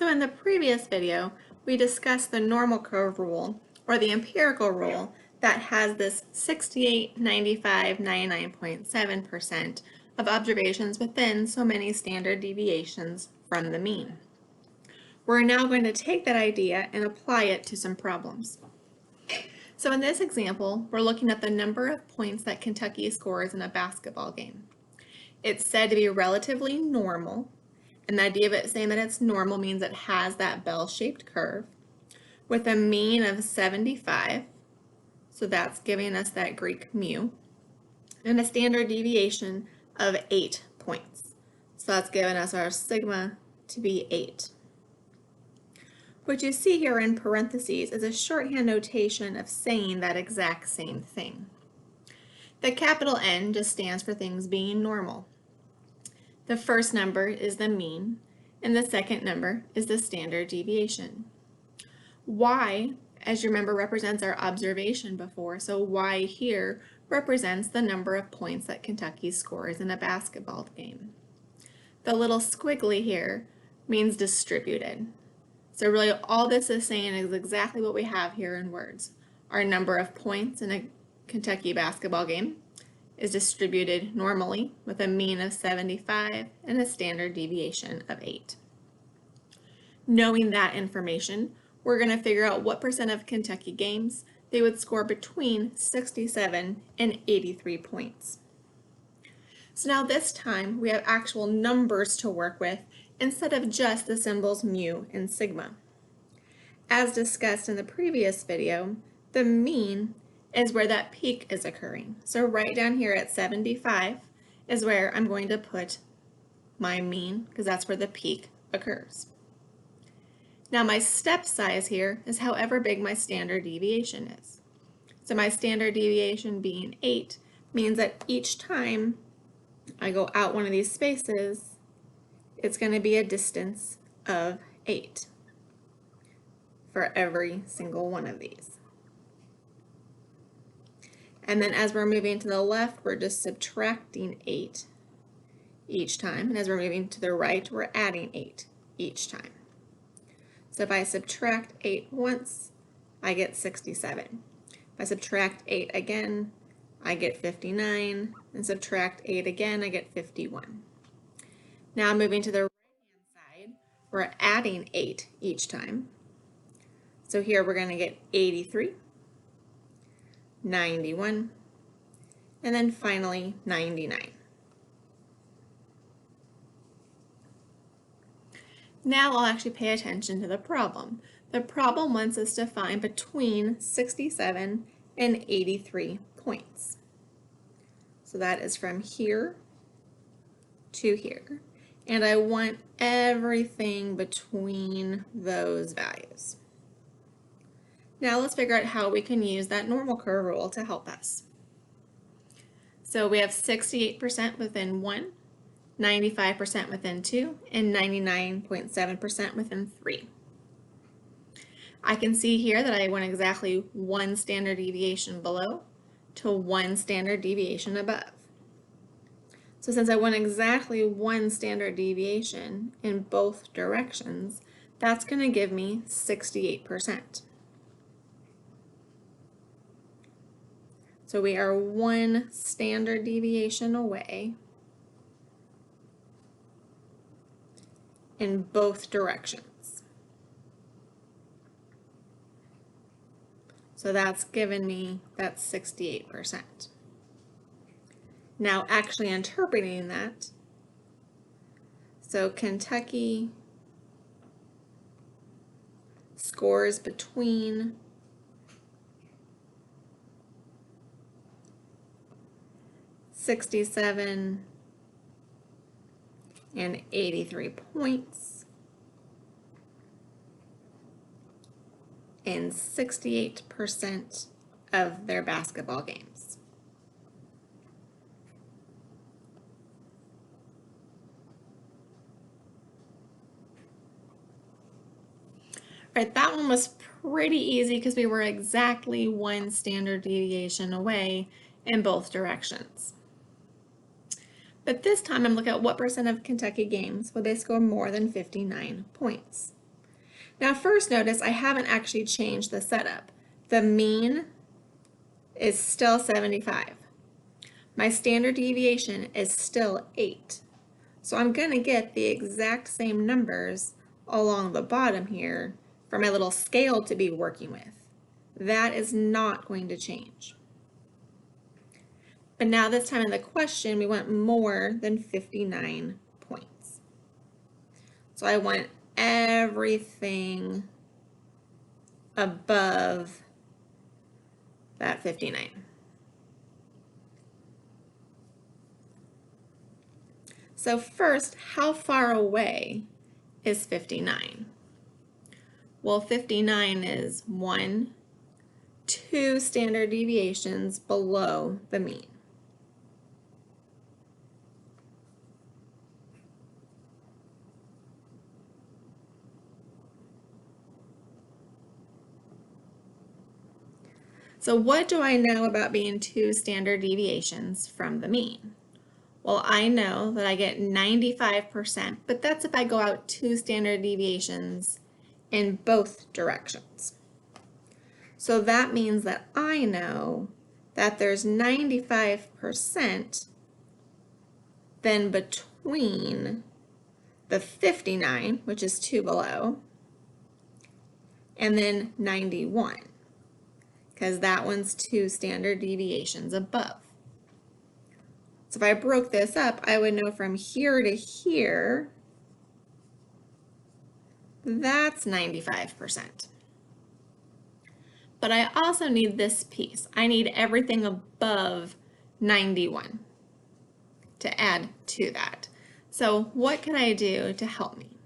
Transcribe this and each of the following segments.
So in the previous video, we discussed the normal curve rule, or the empirical rule, that has this 68, 95, 99.7% of observations within so many standard deviations from the mean. We're now going to take that idea and apply it to some problems. So in this example, we're looking at the number of points that Kentucky scores in a basketball game. It's said to be relatively normal, and the idea of it saying that it's normal means it has that bell-shaped curve with a mean of 75, so that's giving us that Greek mu, and a standard deviation of 8 points. So that's giving us our sigma to be 8. What you see here in parentheses is a shorthand notation of saying that exact same thing. The capital N just stands for things being normal. The first number is the mean, and the second number is the standard deviation. Y, as you remember, represents our observation before, so Y here represents the number of points that Kentucky scores in a basketball game. The little squiggly here means distributed. So really all this is saying is exactly what we have here in words. Our number of points in a Kentucky basketball game is distributed normally with a mean of 75 and a standard deviation of 8. Knowing that information, we're going to figure out what percent of Kentucky games they would score between 67 and 83 points. So now this time we have actual numbers to work with instead of just the symbols mu and sigma. As discussed in the previous video, the mean is where that peak is occurring. So right down here at 75 is where I'm going to put my mean, because that's where the peak occurs. Now my step size here is however big my standard deviation is. So my standard deviation being 8 means that each time I go out one of these spaces, it's going to be a distance of 8 for every single one of these. And then as we're moving to the left, we're just subtracting 8 each time. And as we're moving to the right, we're adding 8 each time. So if I subtract 8 once, I get 67. If I subtract 8 again, I get 59. And subtract 8 again, I get 51. Now moving to the right-hand side, we're adding 8 each time. So here we're going to get 83. 91, and then finally 99. Now I'll actually pay attention to the problem. The problem wants us to find between 67 and 83 points. So that is from here to here. And I want everything between those values. Now let's figure out how we can use that normal curve rule to help us. So we have 68% within 1, 95% within 2, and 99.7% within 3. I can see here that I went exactly 1 standard deviation below to 1 standard deviation above. So since I went exactly 1 standard deviation in both directions, that's going to give me 68%. So we are 1 standard deviation away in both directions. So that's given me that 68%. Now actually interpreting that, so Kentucky scores between 67 and 83 points in 68% of their basketball games. All right, that one was pretty easy because we were exactly 1 standard deviation away in both directions. But this time I'm looking at what percent of Kentucky games would they score more than 59 points. Now first notice I haven't actually changed the setup. The mean is still 75. My standard deviation is still 8. So I'm going to get the exact same numbers along the bottom here for my little scale to be working with. That is not going to change. But now this time in the question, we want more than 59 points. So I want everything above that 59. So first, how far away is 59? Well, 59 is 2 standard deviations below the mean. So what do I know about being 2 standard deviations from the mean? Well, I know that I get 95%, but that's if I go out 2 standard deviations in both directions. So that means that I know that there's 95% then between the 59, which is 2 below, and then 91, because that one's 2 standard deviations above. So if I broke this up, I would know from here to here, that's 95%. But I also need this piece. I need everything above 91 to add to that. So what can I do to help me?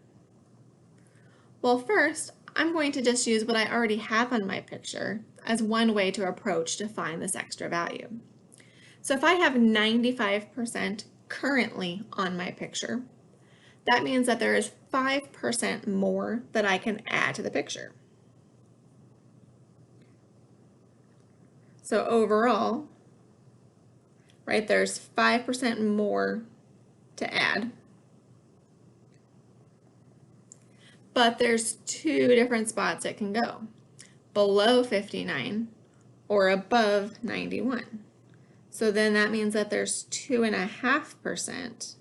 Well, first, I'm going to just use what I already have on my picture as one way to approach to find this extra value. So if I have 95% currently on my picture, that means that there is 5% more that I can add to the picture. So overall, right, there's 5% more to add. But there's 2 different spots it can go, below 59 or above 91. So then that means that there's 2.5%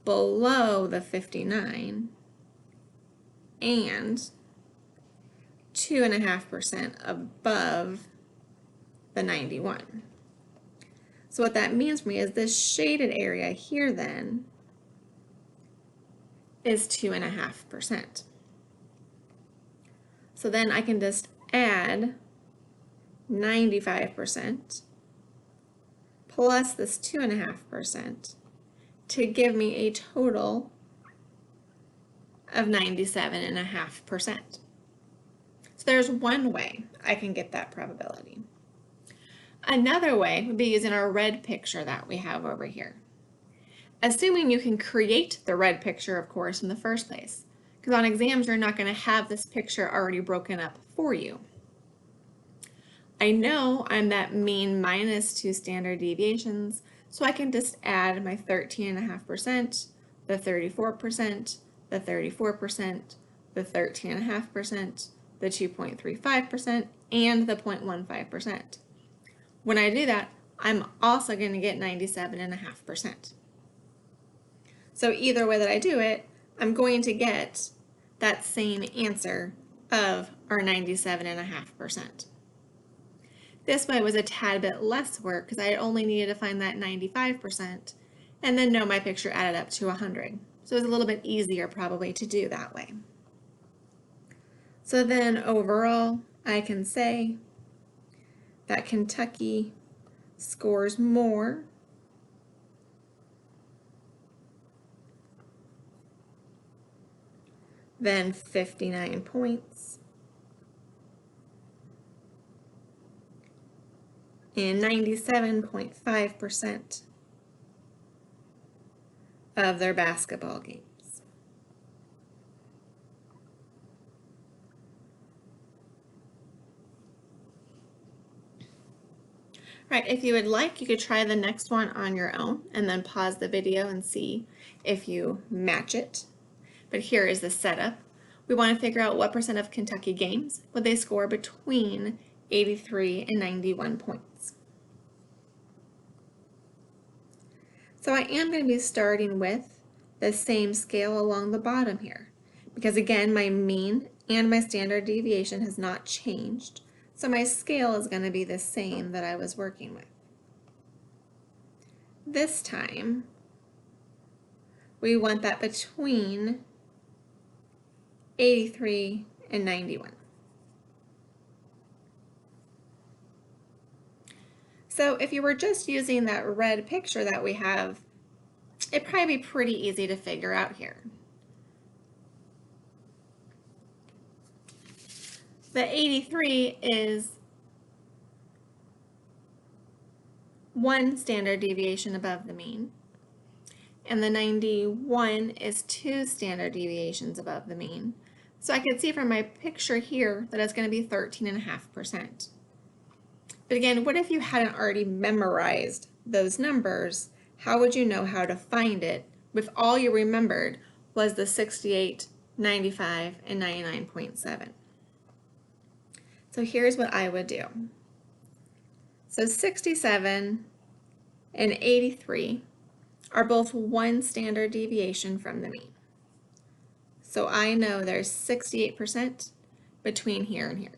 below the 59 and 2.5% above the 91. So what that means for me is this shaded area here then is 2.5%. So then I can just add 95% plus this 2.5% to give me a total of 97.5%. So there's one way I can get that probability. Another way would be using our red picture that we have over here. Assuming you can create the red picture, of course, in the first place, because on exams you're not going to have this picture already broken up for you. I know I'm that mean minus 2 standard deviations, so I can just add my 13.5%, the 34%, the 34%, the 13.5%, the 2.35%, and the 0.15%. When I do that, I'm also going to get 97.5%. So either way that I do it, I'm going to get that same answer of our 97.5%. This way was a tad bit less work because I only needed to find that 95% and then know my picture added up to 100. So it was a little bit easier probably to do that way. So then overall, I can say that Kentucky scores more than 59 points in 97.5% of their basketball games. All right, if you would like, you could try the next one on your own and then pause the video and see if you match it. But here is the setup. we want to figure out what percent of Kentucky games would they score between 83 and 91 points. So I am going to be starting with the same scale along the bottom here, because again, my mean and my standard deviation has not changed. So my scale is going to be the same that I was working with. This time, we want that between 83 and 91. So if you were just using that red picture that we have, it'd probably be pretty easy to figure out here. The 83 is one standard deviation above the mean, and the 91 is two standard deviations above the mean. So I could see from my picture here that it's going to be 13.5%. But again, what if you hadn't already memorized those numbers? How would you know how to find it if all you remembered was the 68, 95, and 99.7? So here's what I would do. So 67 and 83 are both one standard deviation from the mean. So I know there's 68% between here and here.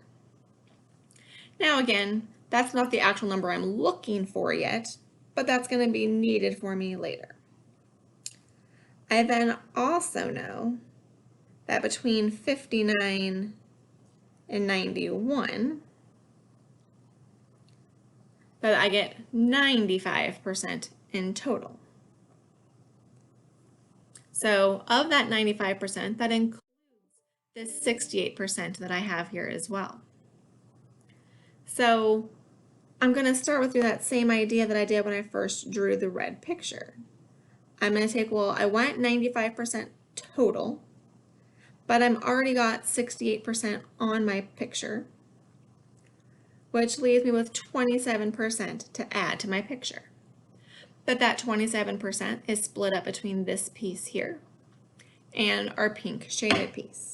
Now again, that's not the actual number I'm looking for yet, but that's going to be needed for me later. I then also know that between 59 and 91, that I get 95% in total. So of that 95%, that includes this 68% that I have here as well. So I'm going to start with that same idea that I did when I first drew the red picture. I'm going to take, well, I want 95% total, but I'm already got 68% on my picture, which leaves me with 27% to add to my picture. But that 27% is split up between this piece here and our pink shaded piece.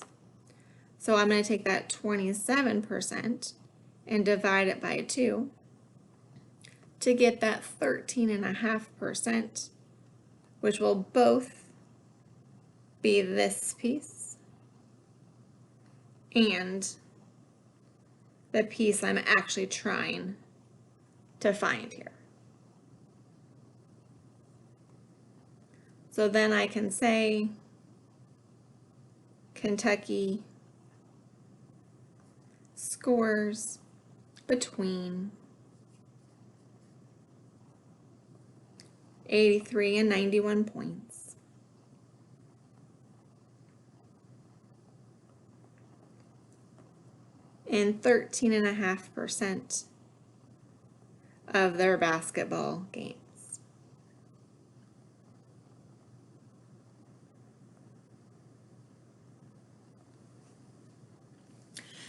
So I'm going to take that 27% and divide it by 2 to get that 13.5%, which will both be this piece and the piece I'm actually trying to find here. So then I can say Kentucky scores between 83 and 91 points. In 13.5% of their basketball games.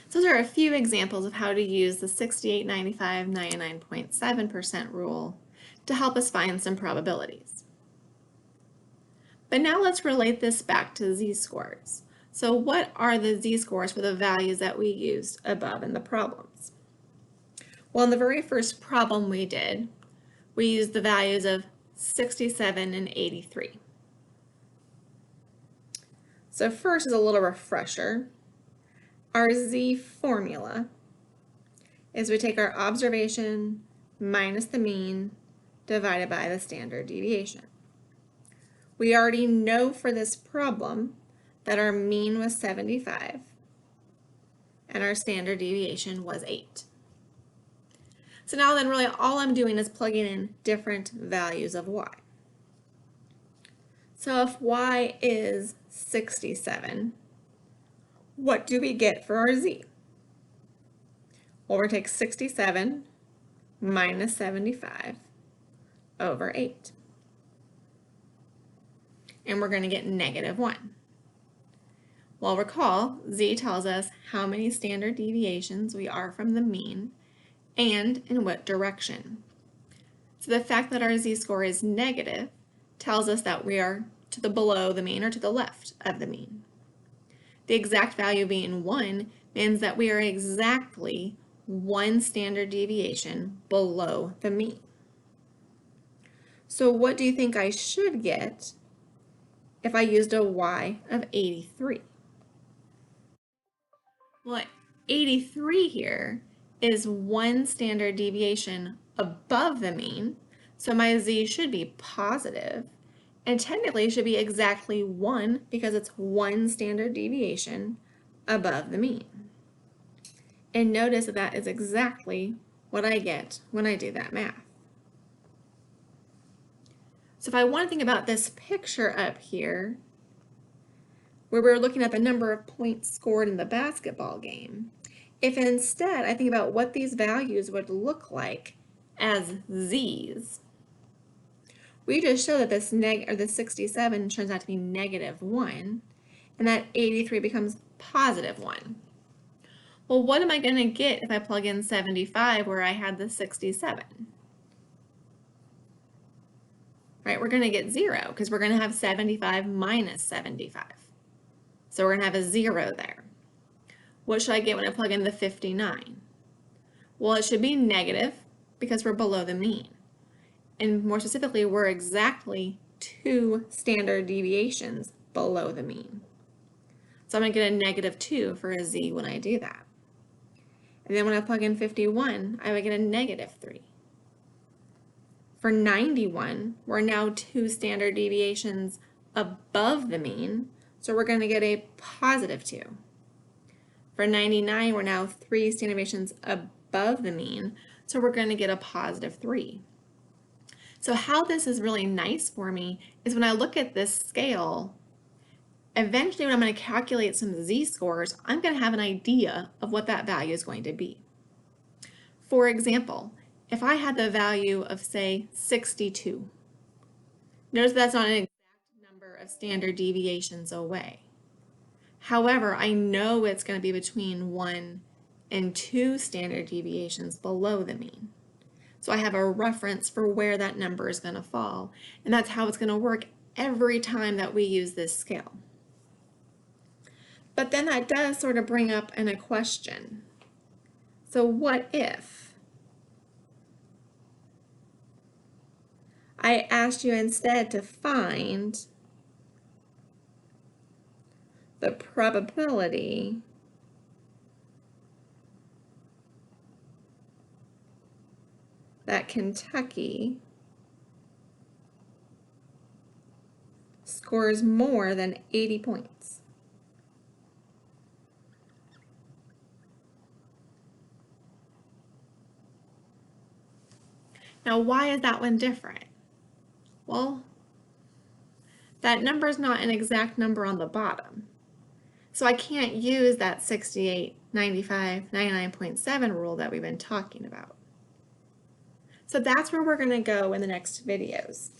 So those are a few examples of how to use the 68, 95, 99.7% rule to help us find some probabilities. But now let's relate this back to z-scores. So what are the z-scores for the values that we used above in the problems? Well, in the very first problem we did, we used the values of 67 and 83. So first is a little refresher. Our z formula is we take our observation minus the mean divided by the standard deviation. We already know for this problem that our mean was 75 and our standard deviation was 8. So now then really all I'm doing is plugging in different values of y. So if y is 67, what do we get for our z? Well, we're going to take 67 minus 75 over 8. And we're going to get -1. Well, recall, z tells us how many standard deviations we are from the mean and in what direction. So the fact that our z-score is negative tells us that we are to the below the mean or to the left of the mean. The exact value being 1 means that we are exactly 1 standard deviation below the mean. So what do you think I should get if I used a y of 83? Well, 83 here is 1 standard deviation above the mean, so my z should be positive, and technically it should be exactly 1 because it's 1 standard deviation above the mean. And notice that that is exactly what I get when I do that math. So if I want to think about this picture up here, where we're looking at the number of points scored in the basketball game, if instead I think about what these values would look like as z's, we just show that this 67 turns out to be -1, and that 83 becomes +1. Well, what am I going to get if I plug in 75 where I had the 67? Right, we're going to get 0 because we're going to have 75 minus 75. So we're going to have a 0 there. What should I get when I plug in the 59? Well, it should be negative because we're below the mean. And more specifically, we're exactly 2 standard deviations below the mean. So I'm going to get a -2 for a z when I do that. And then when I plug in 51, I would get a -3. For 91, we're now 2 standard deviations above the mean, so we're going to get a +2. For 99, we're now 3 standard deviations above the mean, so we're going to get a +3. So how this is really nice for me is when I look at this scale, eventually when I'm going to calculate some z-scores, I'm going to have an idea of what that value is going to be. For example, if I had the value of, say, 62, notice that's not an exact number of standard deviations away. However, I know it's going to be between 1 and 2 standard deviations below the mean. So I have a reference for where that number is going to fall, and that's how it's going to work every time that we use this scale. But then that does sort of bring up a question. So what if I asked you instead to find the probability that Kentucky scores more than 80 points? Now, why is that one different? Well, that number is not an exact number on the bottom. So I can't use that 68, 95, 99.7 rule that we've been talking about. So that's where we're going to go in the next videos,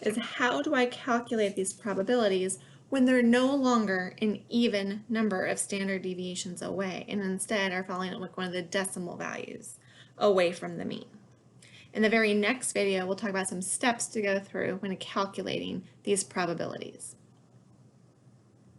is how do I calculate these probabilities when they're no longer an even number of standard deviations away and instead are falling like one of the decimal values away from the mean. In the very next video, we'll talk about some steps to go through when calculating these probabilities.